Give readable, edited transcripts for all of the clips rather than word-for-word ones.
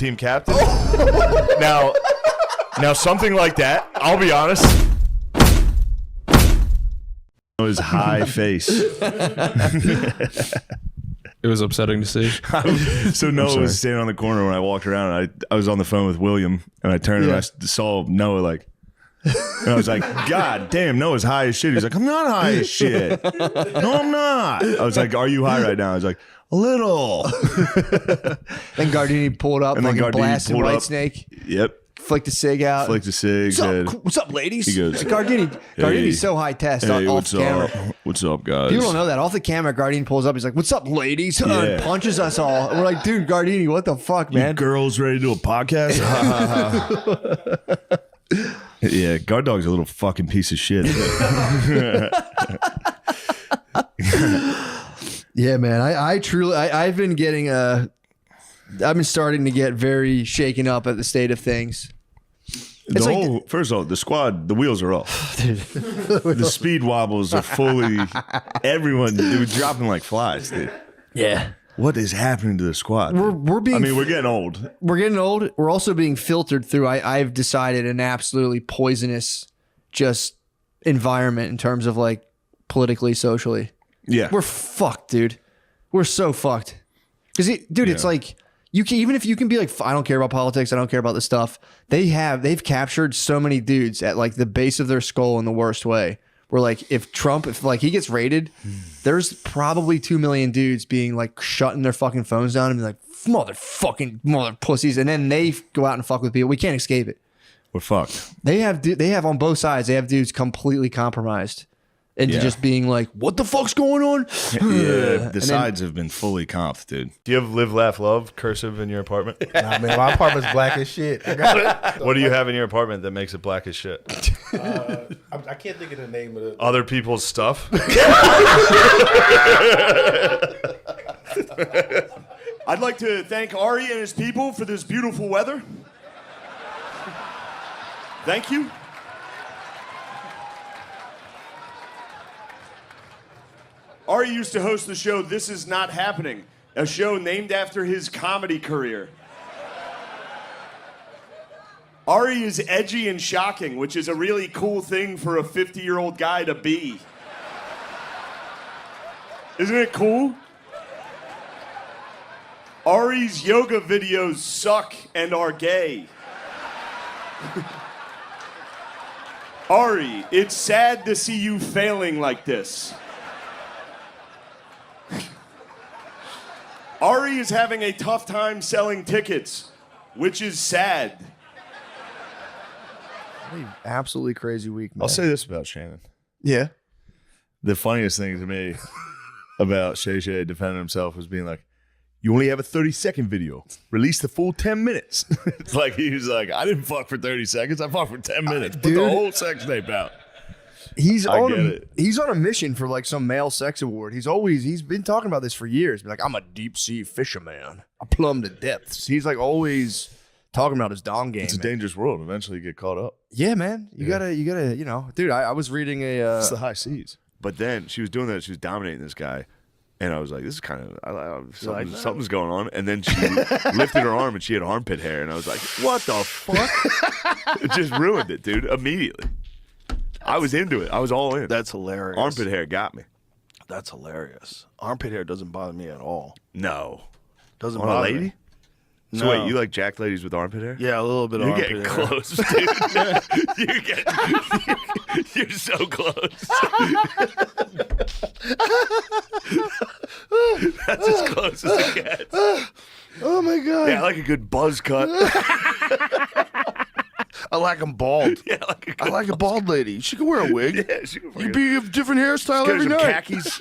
team captain. Now something like that, I'll be honest. His high face. It was upsetting to see. So Noah was standing on the corner when I walked around. And I was on the phone with William, and I turned and I saw Noah like, and I was like, God damn, Noah's high as shit. He's like, I'm not high as shit. No, I'm not. I was like, are you high right now? I was like, a little. Then Gardini pulled up, and then blasted Whitesnake. Yep. Flicked a cig out. Flicked a cig. What's up, ladies? He goes, Gardini's so high test off the camera. What's up, guys? People don't know that. Off the camera, Gardini pulls up. He's like, what's up, ladies? And punches us all. And we're like, dude, Gardini, what the fuck, man? You girls ready to do a podcast? Yeah, Guard Dog's a little fucking piece of shit. Yeah, man. I've been getting I've been starting to get very shaken up at the state of things. First of all, the squad, the wheels are off. The speed wobbles are fully. Everyone, they were dropping like flies, dude. Yeah. What is happening to the squad? We're getting old. We're getting old. We're also being filtered through. I've decided an absolutely poisonous, just environment in terms of like politically, socially. Yeah, we're fucked, dude. We're so fucked. Because, it's like you can, even if you can be like, I don't care about politics. I don't care about this stuff. They've captured so many dudes at like the base of their skull in the worst way. Where like if Trump, if like he gets raided, there's probably 2 million dudes being like shutting their fucking phones down and be like, mother pussies, and then they go out and fuck with people. We can't escape it. We're fucked. They have on both sides. They have dudes completely compromised into just being like, what the fuck's going on? Yeah, the sides have been fully comped, dude. Do you have live, laugh, love cursive in your apartment? Nah, man, my apartment's black as shit. I got it. What do you have in your apartment that makes it black as shit? I can't think of the name of the... Other people's stuff? I'd like to thank Ari and his people for this beautiful weather. Thank you. Ari used to host the show This Is Not Happening, a show named after his comedy career. Ari is edgy and shocking, which is a really cool thing for a 50-year-old guy to be. Isn't it cool? Ari's yoga videos suck and are gay. Ari, it's sad to see you failing like this. Ari is having a tough time selling tickets, which is sad. Absolutely crazy week, man. I'll say this about Shannon. Yeah. The funniest thing to me about Shay Shay defending himself was being like, you only have a 30-second video. Release the full 10 minutes. It's like he was like, I didn't fuck for 30 seconds. I fucked for 10 minutes. Put the whole sex tape out. He's on a mission for like some male sex award. He's been talking about this for years. Like, I'm a deep sea fisherman. I plumb the depths. He's like always talking about his dong game. It's a dangerous world. Eventually you get caught up. Yeah, man. You gotta, dude, I was reading it's the high seas. But then she was doing that. She was dominating this guy. And I was like, this is kind of, something's going on. And then she lifted her arm and she had armpit hair. And I was like, what the fuck? It just ruined it, dude, immediately. I was into it. I was all in. That's hilarious. Armpit hair got me. That's hilarious. Armpit hair doesn't bother me at all. No. Doesn't on bother a lady? me. So no. wait, you like jacked ladies with armpit hair? Yeah, a little bit of You're armpit getting hair. close, dude. You're so close. That's as close as it gets. Oh my God. Yeah, I like a good buzz cut. I like them bald. Yeah, I like a bald lady. She can wear a wig. Yeah, she can wear You be a different hairstyle every night. Khakis.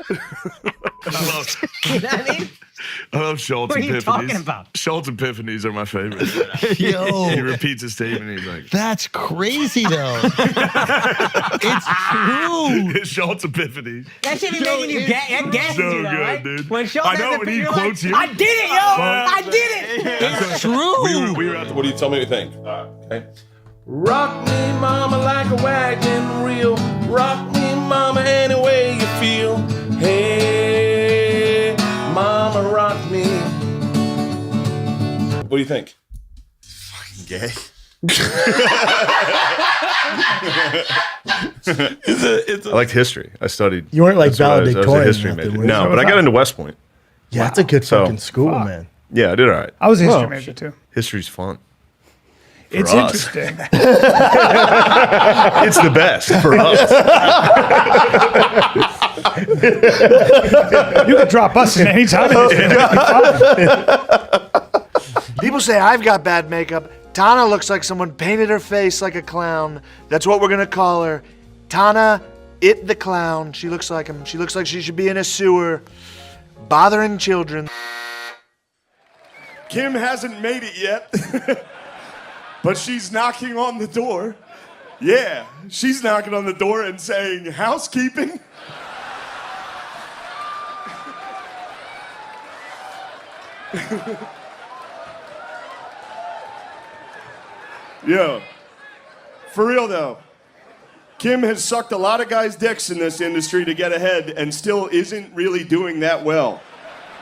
I love Schultz What are you Epiphanies. talking about? Schultz Epiphanies are my favorite. Yo. He repeats a statement. He's like, That's crazy, though. It's true. Schultz Epiphanies. That shit be making you gasses So you, though, good, right? dude. When Schultz I know has when a he you're quotes like, you. I did it, yo. I did it. It's true. We were at the. What do you tell me to think? Rock me, mama, like a wagon reel. Rock me, mama, any way you feel. Hey, mama, rock me. What do you think? Gay. I liked history. I studied. You weren't like that's what I was a valedictorian. history or nothing, major. were you? No, but I got into West Point. Yeah, that's a good So- fucking school, man. Yeah, I did all right. I was a history major too. History's fun. It's us. interesting. It's the best for us. You could drop us in any time. People say I've got bad makeup. Tana looks like someone painted her face like a clown. That's what we're gonna call her. Tana, it the clown. She looks like him. She looks like she should be in a sewer, bothering children. Kim hasn't made it yet, but she's knocking on the door. Yeah, she's knocking on the door and saying, housekeeping. Yeah, for real though. Kim has sucked a lot of guys' dicks in this industry to get ahead and still isn't really doing that well.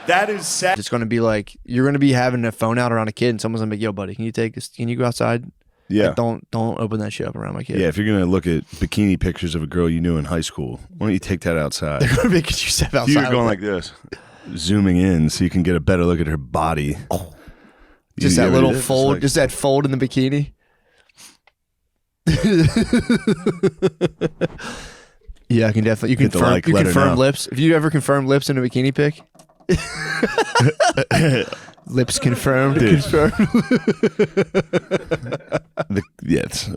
That is sad. It's going to be like you're going to be having a phone out around a kid, and someone's going to be, "Yo, buddy, can you take this? Can you go outside?" Yeah. Like, don't open that shit up around my kid. Yeah, if you're going to look at bikini pictures of a girl you knew in high school, why don't you take that outside? They're going to make you step outside. You're going like this, zooming in so you can get a better look at her body. just You that ever little did? It's fold, like- just that fold in the bikini. Yeah, I can definitely. You Hit the confirm. like, You let her confirm know. lips. If you ever confirm lips in a bikini pic. Lips confirmed. Dude. Confirmed. Yes,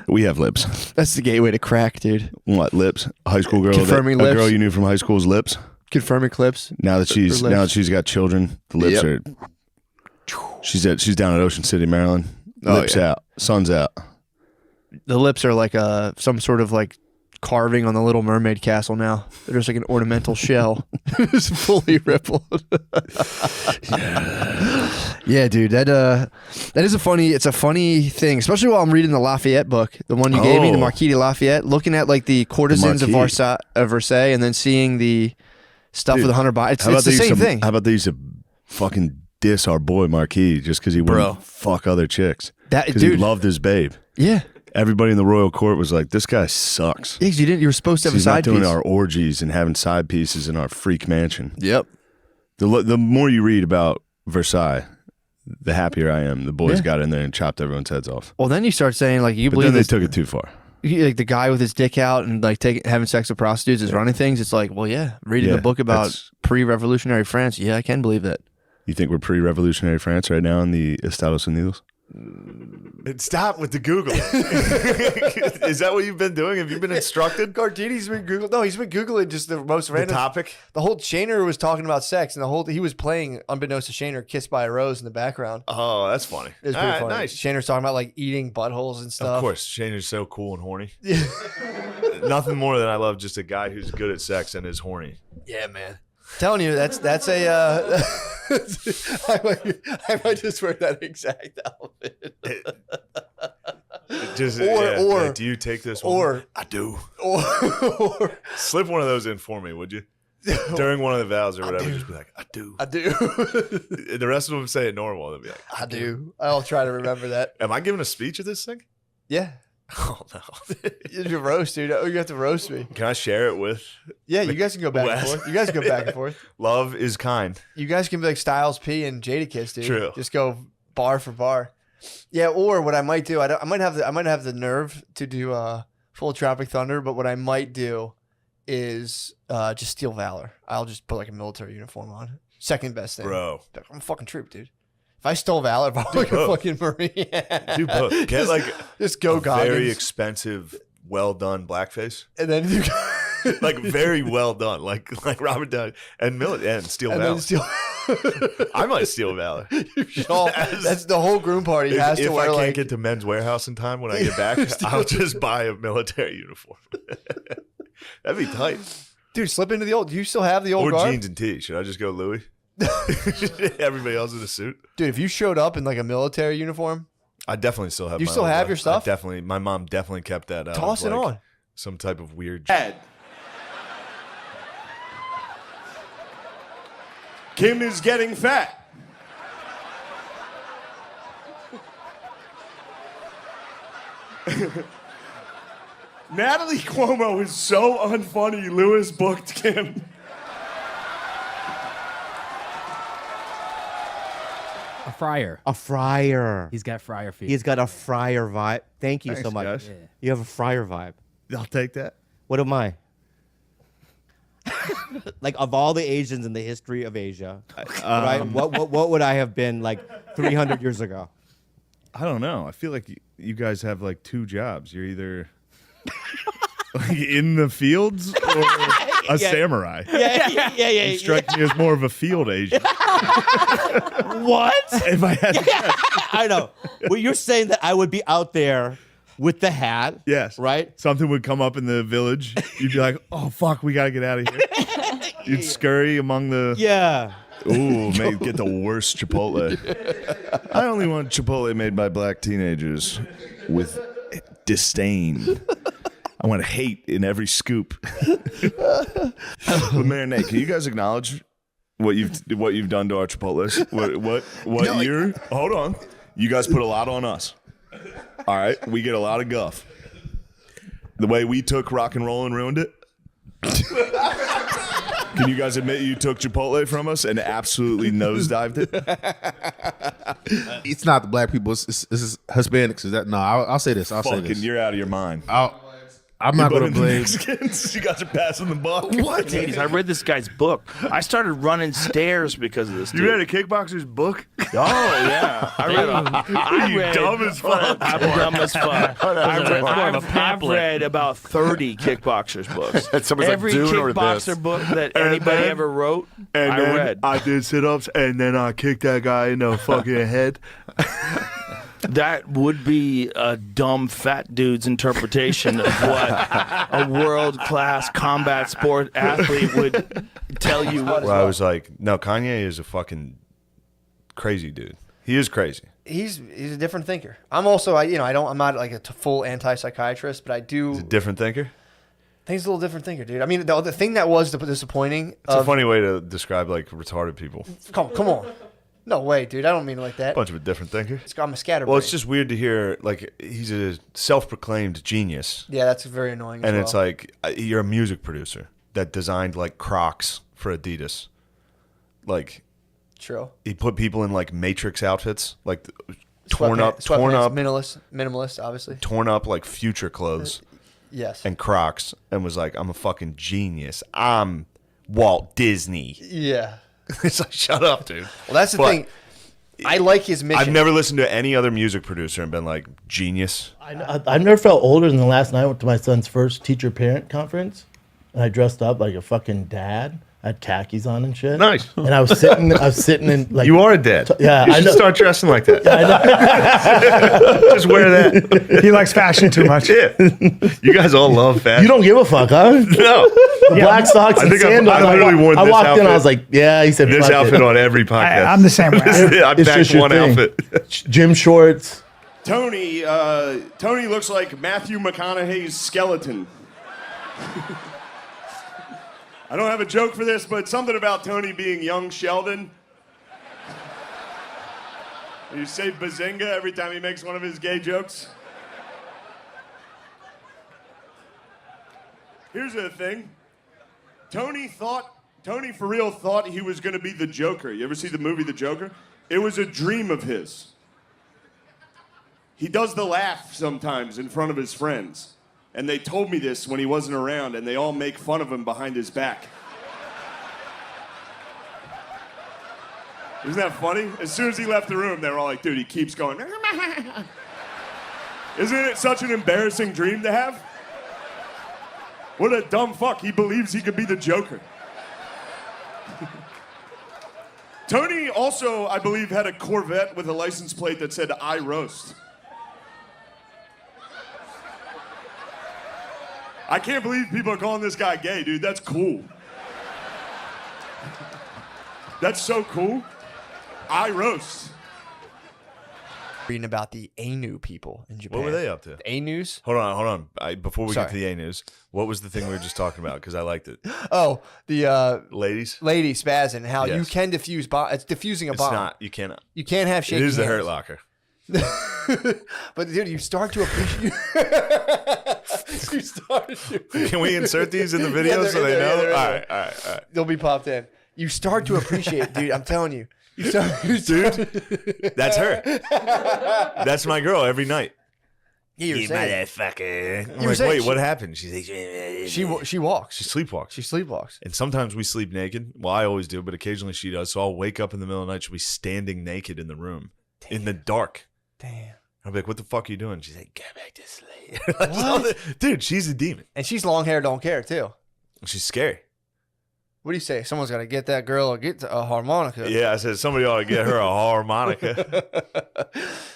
we have lips. That's the gateway to crack, dude. What lips? A high school girl. Confirming A lips. girl you knew from high school's lips. Confirming clips. Now that she's got children, the lips Yep. are. She's down at Ocean City, Maryland. Oh, Lips yeah. out, sun's out. The lips are like some sort of like carving on the Little Mermaid castle now. They're just like an ornamental shell. It's fully rippled. Yeah, dude. That is a funny thing, especially while I'm reading the Lafayette book, the one you gave me, the Marquis de Lafayette, looking at like the courtesans of Versailles and then seeing the stuff with the Hunter Biden. It's the same thing. How about they used to fucking diss our boy Marquis just because he wouldn't fuck other chicks? Because he loved his babe. Yeah. Everybody in the royal court was like, "This guy sucks." Yeah, 'cause you were supposed to have a He's not side doing piece. our orgies and having side pieces in our freak mansion. Yep. The more you read about Versailles, the happier I am. The boys got in there and chopped everyone's heads off. Well, then you start saying like, you But believe then they this, took it too far. like the guy with his dick out and like having sex with prostitutes is running things. It's like, well, yeah, reading Yeah, a book about that's- pre-revolutionary France. Yeah, I can believe that. You think we're pre-revolutionary France right now in the Estados Unidos? Stop with the Google. Is that what you've been doing? Have you been instructed? Gardini's been Googling. No, he's been Googling just the most The random topic? The whole Shaner was talking about sex, and he was playing, unbeknownst to Shaner, "Kissed by a Rose" in the background. Oh, that's funny. It was All pretty right, funny. nice. Shaner's talking about like eating buttholes and stuff. Of course, Shane is so cool and horny. Nothing more than I love just a guy who's good at sex and is horny. Yeah, man. Telling you, that's a. I might just wear that exact outfit. Just, Or- do you take this one? or- I do. Or Slip one of those in for me, would you? During one of the vows or whatever, just be like, I do. I do. And the rest of them say it normal. They'll be like, I do. I'll try to remember that. Am I giving a speech at this thing? Yeah. Oh, no. It's a roast, dude. Oh, you have to roast me. Can I share it with Yeah, you guys can go back and Wes. forth. You guys can go back and forth. Love is kind? You guys can be like Styles P and Jadakiss, dude. True. Just go bar for bar. Yeah, or what I might do, I might have the nerve to do full Tropic Thunder, but what I might do is just steal valor. I'll just put like a military uniform on. Second best thing, Bro. I'm a fucking troop, dude. If I stole valor, if I was like a fucking Marine, Do both. Get just, like just go a very Goggins, expensive, well done blackface. and then you Like very well done, like Robert Downey and steal and Valor. then steal. I might steal Valor. That's the whole groom party has If to I wear can't like. get to Men's Warehouse in time when I get back, I'll just buy a military uniform. That'd be tight. Dude, slip into the old. Do you still have the old Or garb? jeans and tee. Should I just go Louis? Everybody else in a suit. Dude, if you showed up in like a military uniform, I definitely still have. You my still old have one. your stuff? My mom definitely kept that out. toss of, it like, on. Some type of weird. Dad. Kim is getting fat. Natalie Cuomo is so unfunny. Lewis booked Kim. A fryer. A fryer. He's got fryer feet. He's got a fryer vibe. Thank you Thanks, so much. guys. Yeah. You have a fryer vibe. I'll take that. What am I? Like, of all the Asians in the history of Asia, right? What would I have been like 300 years ago? I don't know. I feel like you guys have like two jobs. You're either like in the fields or a samurai. Yeah. You strike me as more of a field Asian. What? If I had to guess. I know. Well, you're saying that I would be out there with the hat. Yes. Right? Something would come up in the village. You'd be like, oh, fuck, we got to get out of here. You'd scurry among the... Yeah. Ooh, maybe get the worst Chipotle. I only want Chipotle made by black teenagers with disdain. I want hate in every scoop. But marinade, can you guys acknowledge what you've done to our Chipotles? What year? Hold on. You guys put a lot on us. All right, we get a lot of guff. The way we took rock and roll and ruined it. Can you guys admit you took Chipotle from us and absolutely nosedived it? It's not the black people. It's Hispanics. Is that no? I'll say this. I'll say Fucking, this. you're out of your mind. I'm not going to But blame. Mexicans, you guys are passing the buck. What? Ladies, I read this guy's book. I started running stairs because of this. Dude. You read a kickboxer's book? Oh yeah, I read. Dumb as fuck. I'm dumb as fuck. I've read about 30 kickboxers books. Every kickboxer book that anybody ever wrote, I read. I did sit-ups, and then I kicked that guy in the fucking head. That would be a dumb fat dude's interpretation of what a world-class combat sport athlete would tell you. Well, I was like, no, Kanye is a fucking crazy dude. He is crazy. He's a different thinker. I'm also I'm not like a full anti-psychiatrist, but I do. He's a different thinker. I think he's a little different thinker, dude. I mean, the thing that was disappointing. It's a funny way to describe like retarded people. Come on. No way, dude. I don't mean it like that. Bunch of a different thinker. I'm a scatterbrain. Well, it's just weird to hear, like, he's a self-proclaimed genius. Yeah, that's very annoying And as it's well. like, you're a music producer that designed, like, Crocs for Adidas. Like, True. he put people in, like, Matrix outfits, like, Sweatpants, torn up, minimalist, obviously. torn up, like, Future clothes. Yes. And Crocs, and was like, I'm a fucking genius. I'm Walt Disney. Yeah. It's like, shut up, dude. Well, that's the thing. I like his mission. I've never listened to any other music producer and been like, genius. I've never felt older than the last night I went to my son's first teacher-parent conference, and I dressed up like a fucking dad. I had khakis on and shit. Nice. And I was sitting in like. You are a dad. Yeah, you should start dressing like that. Just wear that. He likes fashion too much. Yeah. You guys all love fashion. You don't give a fuck, huh? No. The black socks and sandals. I literally wore this I walked outfit. in, I was like, yeah. He said, this outfit on every podcast. I'm the same way. I It's just packed your one thing. outfit. Gym shorts. Tony looks like Matthew McConaughey's skeleton. I don't have a joke for this, but something about Tony being young Sheldon. You say bazinga every time he makes one of his gay jokes. Here's the thing. Tony for real thought he was going to be the Joker. You ever see the movie The Joker? It was a dream of his. He does the laugh sometimes in front of his friends. And they told me this when he wasn't around, and they all make fun of him behind his back. Isn't that funny? As soon as he left the room, they were all like, dude, he keeps going. Isn't it such an embarrassing dream to have? What a dumb fuck. He believes he could be the Joker. Tony also, I believe, had a Corvette with a license plate that said, I roast. I can't believe people are calling this guy gay, dude. That's cool. That's so cool. I roast. Reading about the Ainu people in Japan. What were they up to? The Ainus? Hold on. Before we Sorry. get to the A news, what was the thing we were just talking about? Because I liked it. Oh, the ladies spazzing. How you Yes. can diffuse bomb. It's diffusing a It's bomb. not. You cannot. You can't have shaky It is the hands. Hurt Locker. But dude, you start to appreciate. You start to. Can we insert these in the video so they know? All right. They'll be popped in. You start to appreciate, dude. I'm telling you. You start, dude, that's her. That's my girl every night. Yeah, you're saying. Motherfucker. I'm like, wait, what happened? She's like, she walks. She sleepwalks. She sleepwalks. And sometimes we sleep naked. Well, I always do, but occasionally she does. So I'll wake up in the middle of the night. She'll be standing naked in the room in the dark. Damn. I'll be like, what the fuck are you doing? She's like, get back to sleep. What? Dude, she's a demon. And she's long hair, don't care, too. She's scary. What do you say? Someone's got to get that girl a harmonica. Yeah, I said somebody ought to get her a harmonica.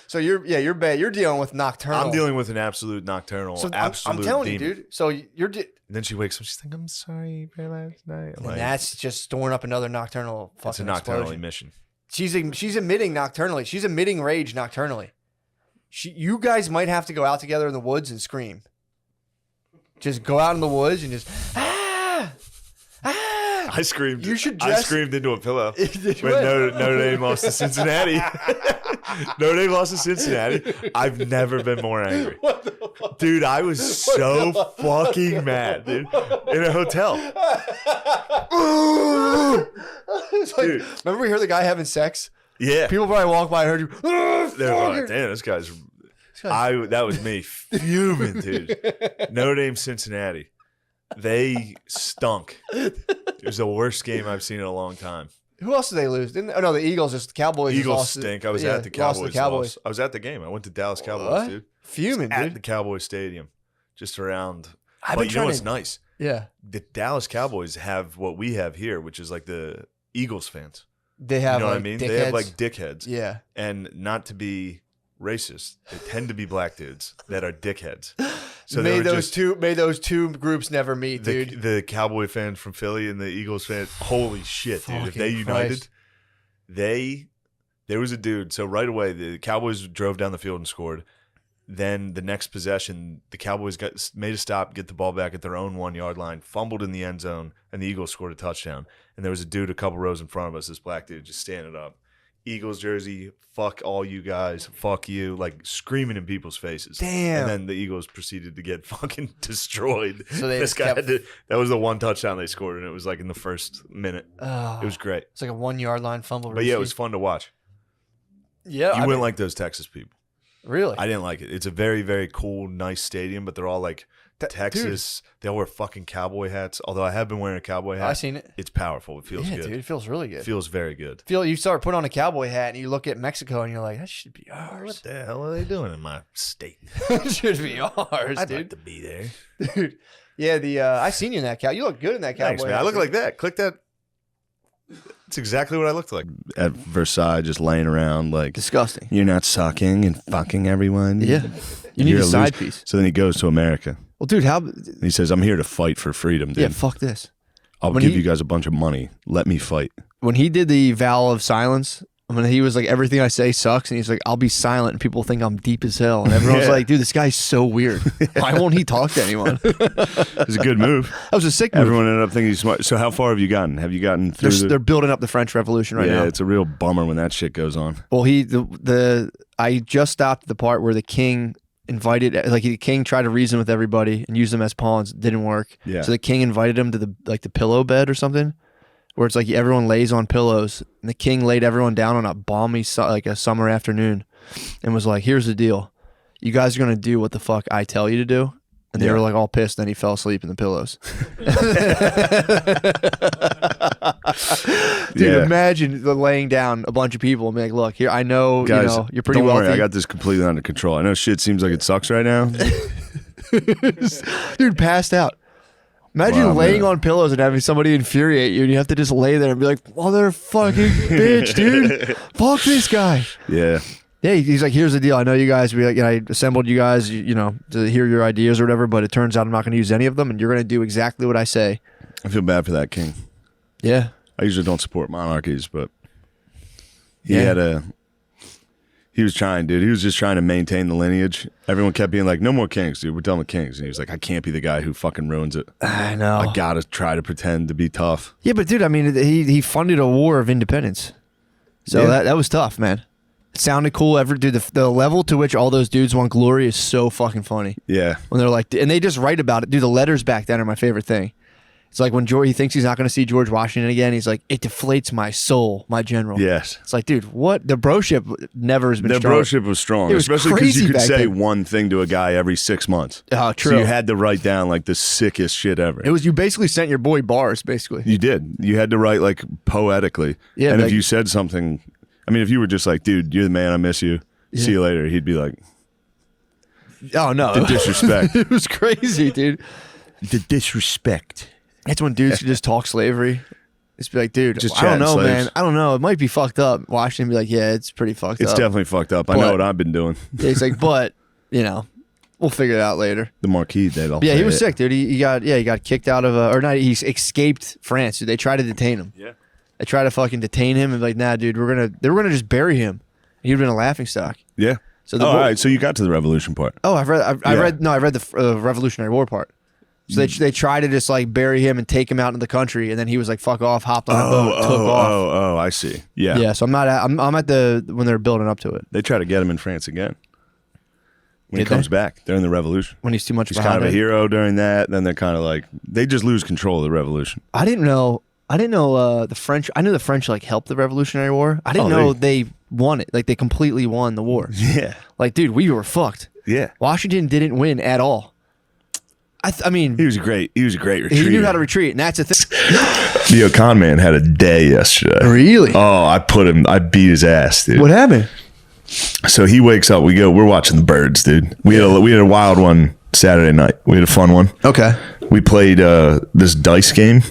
So you're bad. You're dealing with nocturnal. I'm dealing with an absolute nocturnal, So absolute I'm telling demon. you, dude. So you're. And then she wakes up. She's like, I'm sorry for last night. And that's just storing up another nocturnal fucking It's a nocturnal explosion. emission. She's emitting nocturnally. She's emitting rage nocturnally. You guys might have to go out together in the woods and scream. Just go out in the woods and just I screamed. You should I dress. screamed into a pillow when Notre Dame lost to Cincinnati. Notre Dame lost to Cincinnati. I've never been more angry. Dude, I was so fucking mad, dude. In a hotel. It's like, Dude. remember we heard the guy having sex? Yeah. People probably walk by and heard you. They're like, damn, this guy's. That was me fuming, dude. Notre Dame, Cincinnati. They stunk. It was the worst game I've seen in a long time. Who else did they lose? No, the Eagles. Just the Cowboys. just Eagles lost stink. I was at the lost to Cowboys. the Cowboys. I was at the game. I went to Dallas Cowboys, What? dude. Fuming, At dude. the Cowboys Stadium, just around. I've But been you know trying what's to- nice? Yeah, The Dallas Cowboys have what we have here, which is like the Eagles fans. they have. You know what I like, mean? Dickheads. They have like dickheads. Yeah. And not to be racist, they tend to be black dudes that are dickheads. So may they were those just, two groups never meet, dude. the Cowboy fans from Philly and the Eagles fans. Holy shit, dude! If Fucking they united, Christ. there was a dude. So right away, the Cowboys drove down the field and scored. Then the next possession, the Cowboys made a stop, get the ball back at their own 1 yard line, fumbled in the end zone, and the Eagles scored a touchdown. And there was a dude a couple rows in front of us, this black dude, just standing up, Eagles jersey, fuck all you guys, fuck you, like screaming in people's faces. Damn. And then the Eagles proceeded to get fucking destroyed. So they this just guy kept- that was the one touchdown they scored, and it was like in the first minute. Oh, It was great. It's like a 1 yard line fumble. But yeah, it was fun to watch. Yeah, You wouldn't like those Texas people. really. I didn't like it. It's a very, very cool, nice stadium, but they're all like Texas. They all wear fucking cowboy hats. Although I have been wearing a cowboy hat. I've seen it. It's powerful. It feels Yeah, good. dude, it feels really good. It feels very good. You start putting on a cowboy hat and you look at Mexico and you're like, that should be ours. What the hell are they doing in my state? It should be ours, I'd dude. like to be there. Dude. Yeah, I seen you in that cow. You look good in that cowboy Thanks, man. hat. I look like that. Click that. It's exactly what I looked like. At Versailles, just laying around like disgusting. You're not sucking and fucking everyone. Yeah. You need You're a side loser. piece. So then he goes to America. Well, dude, how? And he says, I'm here to fight for freedom, dude. Yeah, fuck this. I'll when give he- you guys a bunch of money. Let me fight. When he did the vow of silence, when he was like, everything I say sucks, and he's like, I'll be silent, and people think I'm deep as hell, and everyone's Yeah. like, dude, this guy's so weird. Why won't he talk to anyone? It's a good move. That was a sick move. Everyone ended up thinking he's smart. So how far have you gotten? Have you gotten through They're building up the French Revolution right yeah, now. it's a real bummer when that shit goes on. Well, I just stopped at the part where the king invited, like the king tried to reason with everybody and use them as pawns. Didn't work. Yeah. So the king invited him to the pillow bed or something, where it's like everyone lays on pillows, and the king laid everyone down on a balmy like a summer afternoon, and was like, "Here's the deal, you guys are gonna do what the fuck I tell you to do." And they Yeah. were like all pissed. Then he fell asleep in the pillows. Dude, Yeah. imagine laying down a bunch of people and being like, "Look, here, I know, Guys, you're pretty don't wealthy." worry, I got this completely under control. I know shit seems like it sucks right now. Dude, passed out. Imagine Wow, laying man. on pillows and having somebody infuriate you, and you have to just lay there and be like, "Motherfucking bitch, dude, fuck this guy." Yeah. Yeah, he's like, "Here's the deal. I know you guys. I assembled you guys, to hear your ideas or whatever. But it turns out I'm not going to use any of them, and you're going to do exactly what I say." I feel bad for that king. Yeah. I usually don't support monarchies, but he Yeah. he was trying, dude. He was just trying to maintain the lineage. Everyone kept being like, no more kings, dude. We're done with kings. And he was like, I can't be the guy who fucking ruins it. I know. I gotta try to pretend to be tough. Yeah, but dude, I mean, he funded a war of independence, so Yeah. that was tough, man. sounded cool. Dude, the level to which all those dudes want glory is so fucking funny. Yeah. When they're like, and they just write about it. Dude, the letters back then are my favorite thing. It's like when he thinks he's not going to see George Washington again, he's like, it deflates my soul, my general. Yes. It's like, dude, what? The broship never has been The strong. broship was strong, It was especially because crazy you could back say then. one thing to a guy every 6 months. Oh, true. So you had to write down like the sickest shit ever. It was, you basically sent your boy bars, basically. You did. You had to write like poetically. Yeah, and like- if you said something, I mean, if you were just like, dude, you're the man, I miss you. See you later. He'd be like, Oh, no. the disrespect. It was crazy, dude. The disrespect. That's when dudes could just talk slavery. Just be like, dude, Just I don't chatting know, slaves. man. I don't know. It might be fucked up. Washington be like, yeah, it's pretty fucked It's up. definitely fucked up. I But- know what I've been doing. Yeah, he's like, but, you know, we'll figure it out later. The Marquis did all Yeah, he that. was sick, dude. He got kicked out of, or not, he escaped France. Dude. They tried to detain him. Yeah. They tried to fucking detain him and be like, nah, dude, they were gonna just bury him. He'd been a laughing stock. Yeah. So the all right. So you got to the revolution part. Oh, I read Yeah. the Revolutionary War part. So they tried to just like bury him and take him out into the country, and then he was like, "Fuck off!" Hopped on a boat, took off. Oh, I see. Yeah. Yeah. So I'm at the when they're building up to it. They try to get him in France again. When he Did they? comes back during the revolution. When he's too much He's behind kind of a it. hero during that. Then they're kind of like, they just lose control of the revolution. I didn't know the French. I knew the French like helped the Revolutionary War. I didn't Oh, know they won it. Like they completely won the war. Yeah. Like, dude, we were fucked. Yeah. Washington didn't win at all. I mean, He was a great retreater. he knew how to retreat, and that's the thing. The con man had a day yesterday. Really? Oh, I beat his ass, dude. What happened? So he wakes up, we're watching the birds, dude. We had a wild one Saturday night. We had a fun one. Okay. We played this dice game.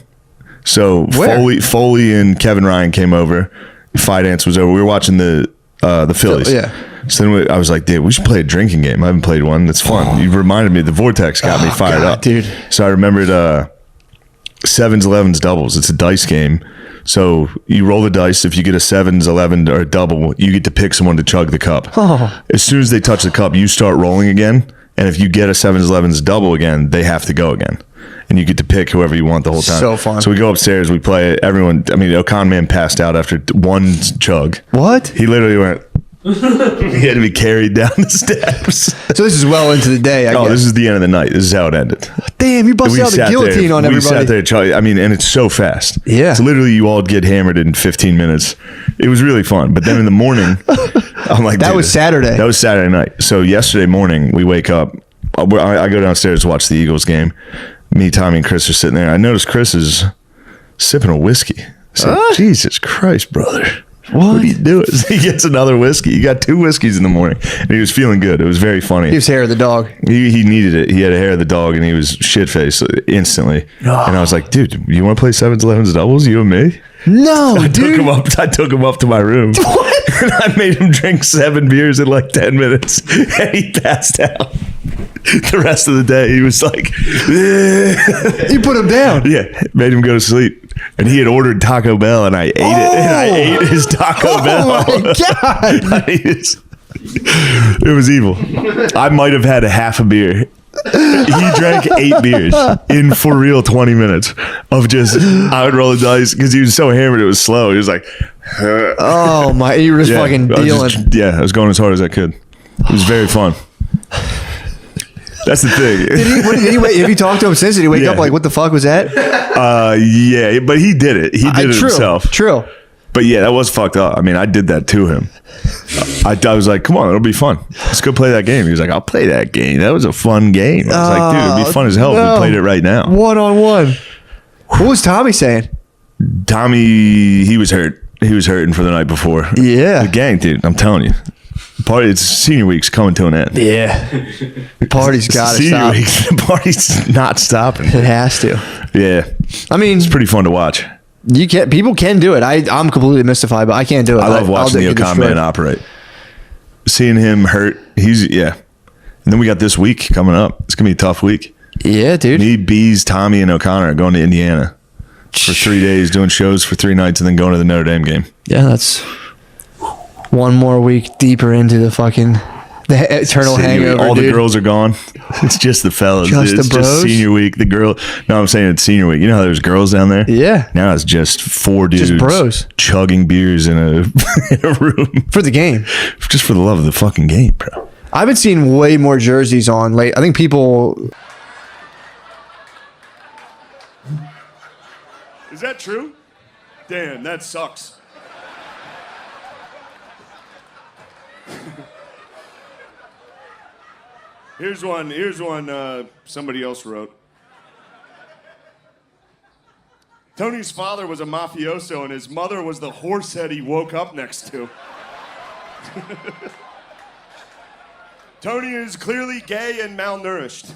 So Where? Foley and Kevin Ryan came over. Finance was over. We were watching the Phillies. Yeah. So then I was like, dude, we should play a drinking game. I haven't played one. That's fun. You reminded me. The Vortex got me fired God, up, dude. So I remembered sevens, 11s, doubles. It's a dice game. So you roll the dice. If you get a sevens, 11, or a double, you get to pick someone to chug the cup. Oh. As soon as they touch the cup, you start rolling again. And if you get a sevens, 11s, double again, they have to go again. And you get to pick whoever you want the whole time. So fun. So we go upstairs, we play it. Everyone, I mean, O'Con man passed out after one chug. What? He literally went, he had to be carried down the steps. So this is well into the day. I guess. This is the end of the night. This is how it ended. Damn, you busted out the sat guillotine on We everybody. sat there, I mean, and it's so fast. Yeah. It's literally you all get hammered in 15 minutes. It was really fun. But then in the morning, I'm like, That dude, was Saturday. That was Saturday night. So yesterday morning, we wake up. I go downstairs to watch the Eagles game. Me, Tommy, and Chris are sitting there. I noticed Chris is sipping a whiskey. I said, Jesus Christ, brother. What are you doing? He gets another whiskey. He got 2 whiskeys in the morning, and he was feeling good. It was very funny. He was hair of the dog. He needed it. He had a hair of the dog, and he was shit faced instantly. And I was like, dude, you want to play sevens, 11s, doubles? You and me? No, I dude. took him up to my room. What? And I made him drink 7 beers in like 10 minutes, and he passed out. The rest of the day, he was like, You put him down. yeah, made him go to sleep. And he had ordered Taco Bell, and I ate it. And I ate his Taco Bell. Oh my god. It was evil. I might have had a half a beer. He drank 8 beers in for real 20 minutes of just, I would roll the dice because he was so hammered it was slow. He was like, Oh my, you were just fucking I dealing. was I was going as hard as I could. It was very fun. That's the thing. Have you talked to him since? Did he wake Yeah. up like, what the fuck was that? Yeah, but he did it. He did it himself. True. But yeah, that was fucked up. I mean, I did that to him. I was like, come on, it'll be fun. Let's go play that game. He was like, I'll play that game. That was a fun game. I was like, dude, it'd be fun as hell if we played it right now. 1-on-1. What was Tommy saying? Tommy, he was hurt. He was hurting for the night before. Yeah. The gang, dude, I'm telling you. It's senior week's coming to an end. Yeah. Party's got to Senior stop. week, the party's not stopping. It has to. Yeah. I mean, It's pretty fun to watch. people can do it. I'm completely mystified, but I can't do it. I love watching the get O'Con man destroyed. operate. Seeing him hurt, And then we got this week coming up. It's going to be a tough week. Yeah, dude. Me, Bees, Tommy, and O'Connor are going to Indiana for 3 days, doing shows for 3 nights, and then going to the Notre Dame game. Yeah, that's one more week deeper into the fucking The eternal hangover, all the dude. girls are gone. It's just the fellas. Just dude. It's the bros? just senior week. The girl. No, I'm saying it's senior week. You know how there's girls down there? Yeah. Now it's just 4 dudes. Just bros. Chugging beers in a room. For the game. Just for the love of the fucking game, bro. I've been seeing way more jerseys on late. I think people... Is that true? Damn, that sucks. Here's one somebody else wrote. Tony's father was a mafioso and his mother was the horse head he woke up next to. Tony is clearly gay and malnourished.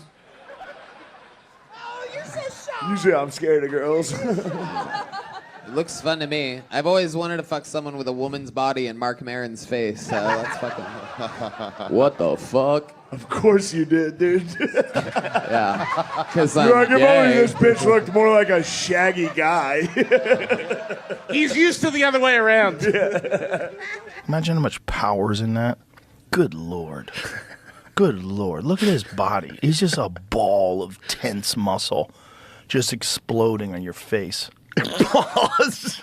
Oh, you're so shy. Usually I'm scared of girls. It looks fun to me. I've always wanted to fuck someone with a woman's body and Mark Maron's face. So that's fucking. What the fuck? Of course you did, dude. Yeah. Because You're like, if only this bitch looked more like a shaggy guy. He's used to the other way around. Imagine how much power's in that. Good Lord. Good Lord. Look at his body. He's just a ball of tense muscle just exploding on your face. Pause.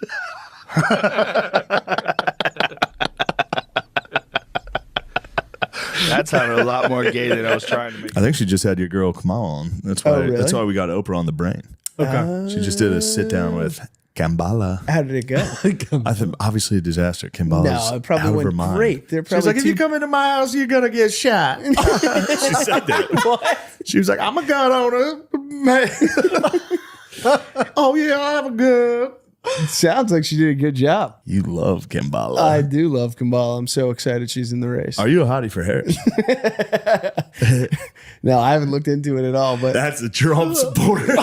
That sounded a lot more gay than I was trying to make. I think she just had your girl Kamal on. That's why. really? That's why we got Oprah on the brain. Okay. She just did a sit down with Kambala. How did it go? I think obviously a disaster. Kambala's No, it probably out of went her mind. great. They're She was probably like, if you come into my house, you're gonna get shot. She said that. What? She was like, I'm a gun owner. Man. Oh yeah, I have a gun. Sounds like she did a good job. You love Kambala. I do love Kambala. I'm so excited she's in the race. Are you a hottie for Harris? No, I haven't looked into it at all, but That's a Trump supporter. no,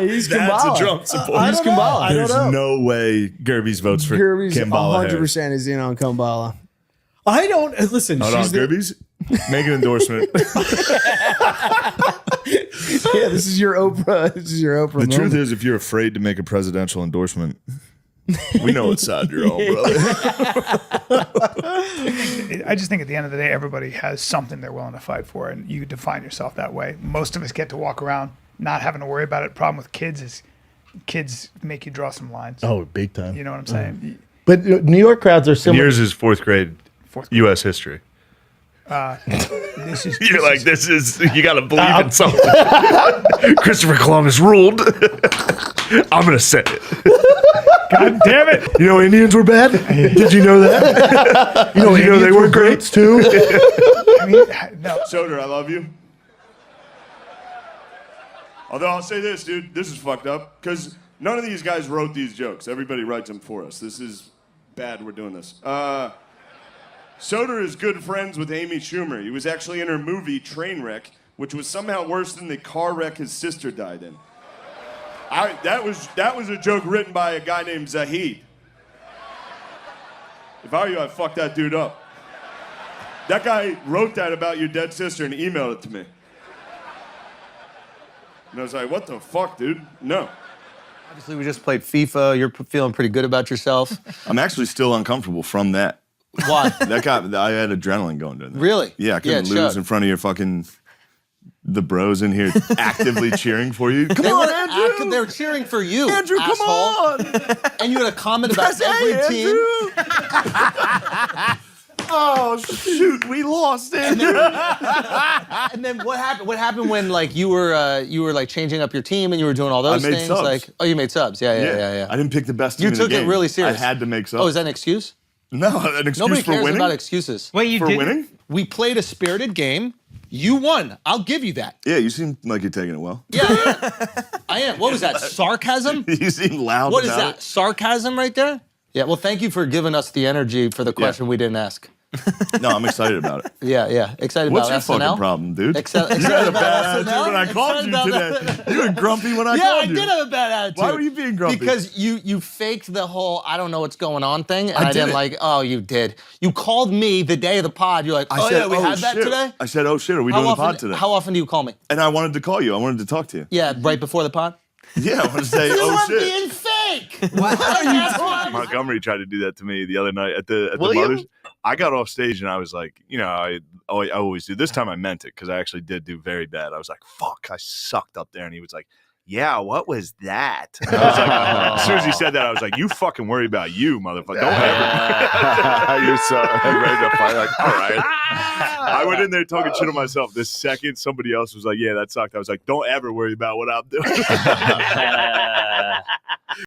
he's That's Kambala. a Trump supporter. He's Kambala. I don't There's know. no way Gerby's votes for Gerby's Kambala 100% is in on Kambala. I don't listen. Hold on, She's the, Gerby's. Make an endorsement. yeah, this is your Oprah. This is your Oprah. The truth moment. is, if you're afraid to make a presidential endorsement, we know what side you're on, brother. I just think at the end of the day, everybody has something they're willing to fight for, and you define yourself that way. Most of us get to walk around not having to worry about it. Problem with kids is kids make you draw some lines. Oh, big time. You know what I'm saying? But New York crowds are And similar. yours is 4th grade U.S. history. This is You're like, this is, you got to believe in something. Christopher Columbus ruled. I'm going to say it. God damn it! You know Indians were bad? Did you know that? you know they were great too? I mean, no. Soder, I love you. Although I'll say this, dude, this is fucked up because none of these guys wrote these jokes. Everybody writes them for us. This is bad. We're doing this. Soder is good friends with Amy Schumer. He was actually in her movie Trainwreck, which was somehow worse than the car wreck his sister died in. That was a joke written by a guy named Zahid. If I were you, I'd fuck that dude up. That guy wrote that about your dead sister and emailed it to me. And I was like, what the fuck, dude? No. Obviously, we just played FIFA. You're feeling pretty good about yourself. I'm actually still uncomfortable from that. Why? I had adrenaline going to that. Really? Yeah, I couldn't it lose showed. in front of your fucking the bros in here actively cheering for you. Come on, Andrew. They were cheering for you, Andrew, come asshole. on. And you had a comment about every team. Oh shoot, we lost it. And then what happened? What happened when like you were like changing up your team and you were doing all those I made things? subs. Like, oh, you made subs. Yeah. I didn't pick the best team You in the took it game. really serious. I had to make subs. Oh, is that an excuse? No, an excuse Nobody for cares winning. about excuses. Wait, you for didn't? winning? We played a spirited game. You won. I'll give you that. Yeah, you seem like you're taking it well. Yeah, I am. What was that? Sarcasm? You seem loud. What is about that? Sarcasm right there? Yeah. Well, thank you for giving us the energy for the question we didn't ask. it. No, I'm excited about it. Yeah. Excited What's about your SNL? fucking problem, dude? Excited You had a about bad SNL? attitude when I called Excited you about today. that? You were grumpy when I Yeah, called I you. did have a bad attitude. Why were you being grumpy? Because you faked the whole I don't know what's going on thing, and I didn't didn't. like. Oh, you did. You called me the day of the pod. You're like, I oh said, yeah, we had that shit. today. I said, oh shit, are we doing the pod today? How often do you call me? And I wanted to call you. I wanted to talk to you. Yeah, right before the pod. Yeah, I wanted to say, You oh were shit. being fake. fake. What are you Montgomery tried to do that to me the other night at the William? Mothers. I got off stage and I was like, I always do. This time I meant it because I actually did do very bad. I was like, fuck, I sucked up there. And he was like, yeah, what was that? And I was like, as soon as he said that, I was like, you fucking worry about you, motherfucker. Don't ever. You're so ready to fight. Like, all right. I went in there talking shit to myself. The second somebody else was like, yeah, that sucked. I was like, don't ever worry about what I'm doing.